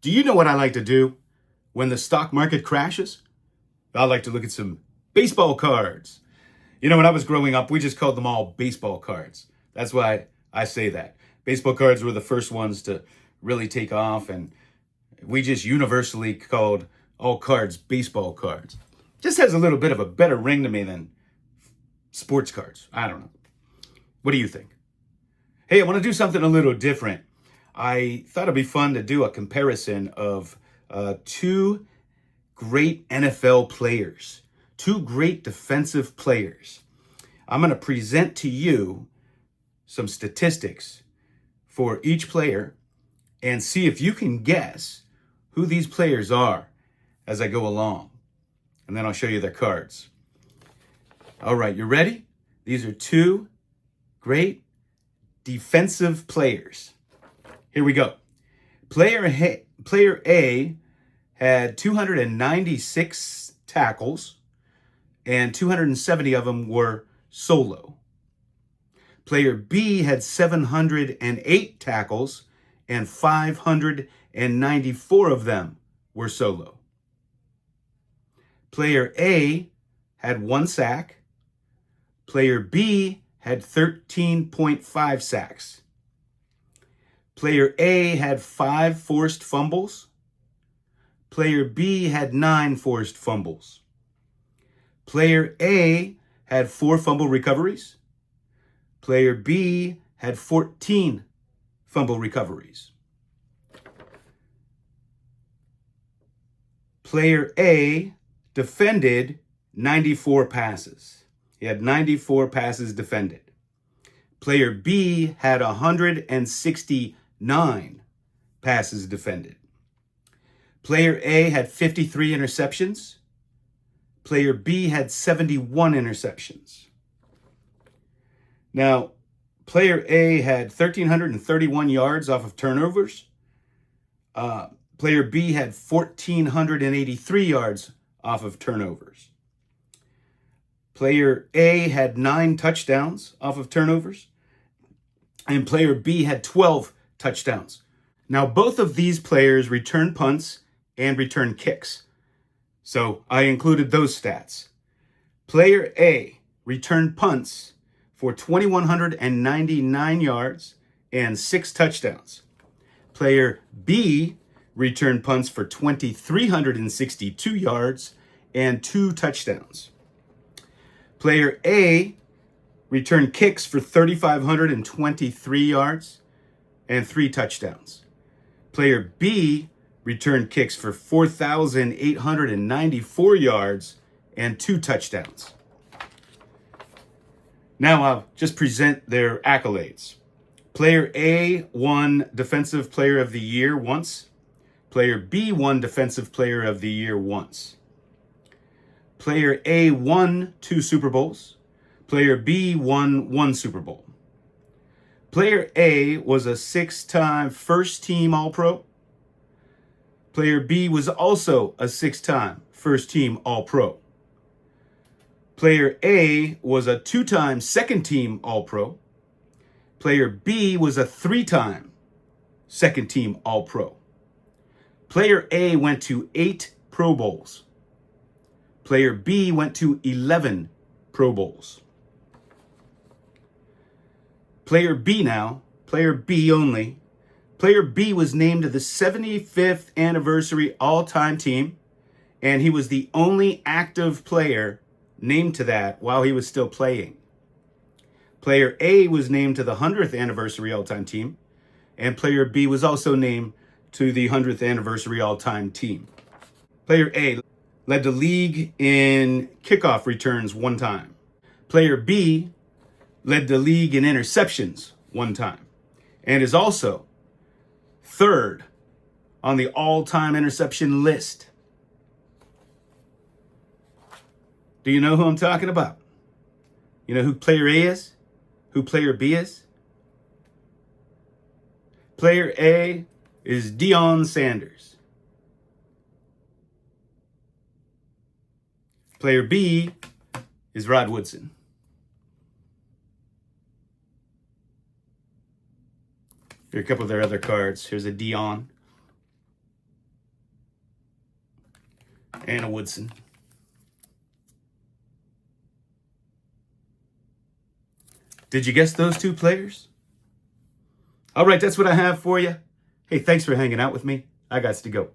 Do you know what I like to do when the stock market crashes? I like to look at some baseball cards. You know, when I was growing up, we just called them all baseball cards. That's why I say that. Baseball cards were the first ones to really take off, and we just universally called all cards baseball cards. Just has a little bit of a better ring to me than sports cards. I don't know. What do you think? Hey, I want to do something a little different. I thought it'd be fun to do a comparison of two great NFL players, two great defensive players. I'm going to present to you some statistics for each player and see if you can guess who these players are as I go along. And then I'll show you their cards. All right, you ready? These are two great defensive players. Here we go. Player A had 296 tackles, and 270 of them were solo. Player B had 708 tackles, and 594 of them were solo. Player A had 1 sack. Player B had 13.5 sacks. Player A had 5 forced fumbles. Player B had 9 forced fumbles. Player A had 4 fumble recoveries. Player B had 14 fumble recoveries. Player A defended 94 passes. He had 94 passes defended. Player B had 169 passes defended. Player A had 53 interceptions. Player B had 71 interceptions. Now, Player A had 1,331 yards off of turnovers. Player B had 1,483 yards off of turnovers. Player A had 9 touchdowns off of turnovers, and player B had 12 touchdowns. Now, both of these players return punts and return kicks, so I included those stats. Player A returned punts for 2,199 yards and 6 touchdowns. Player B returned punts for 2,362 yards and 2 touchdowns. Player A returned kicks for 3,523 yards and 3 touchdowns. Player B returned kicks for 4,894 yards and 2 touchdowns. Now I'll just present their accolades. Player A won Defensive Player of the Year once. Player B won Defensive Player of the Year once. Player A won 2 Super Bowls. Player B won 1 Super Bowl. Player A was a 6-time first-team All-Pro. Player B was also a 6-time first-team All-Pro. Player A was a 2-time second-team All-Pro. Player B was a 3-time second-team All-Pro. Player A went to 8 Pro Bowls. Player B went to 11 Pro Bowls. Player B now, player B only. Player B was named to the 75th anniversary all-time team, and he was the only active player named to that while he was still playing. Player A was named to the 100th anniversary all-time team, and player B was also named to the 100th anniversary all-time team. Player A led the league in kickoff returns 1 time. Player B led the league in interceptions 1 time, and is also 3rd on the all-time interception list. Do you know who I'm talking about? You know who player A is? Who player B is? Player A is Deion Sanders. Player B is Rod Woodson. Here are a couple of their other cards. Here's a Deion. Anna Woodson. Did you guess those two players? All right, that's what I have for you. Hey, thanks for hanging out with me. I got to go.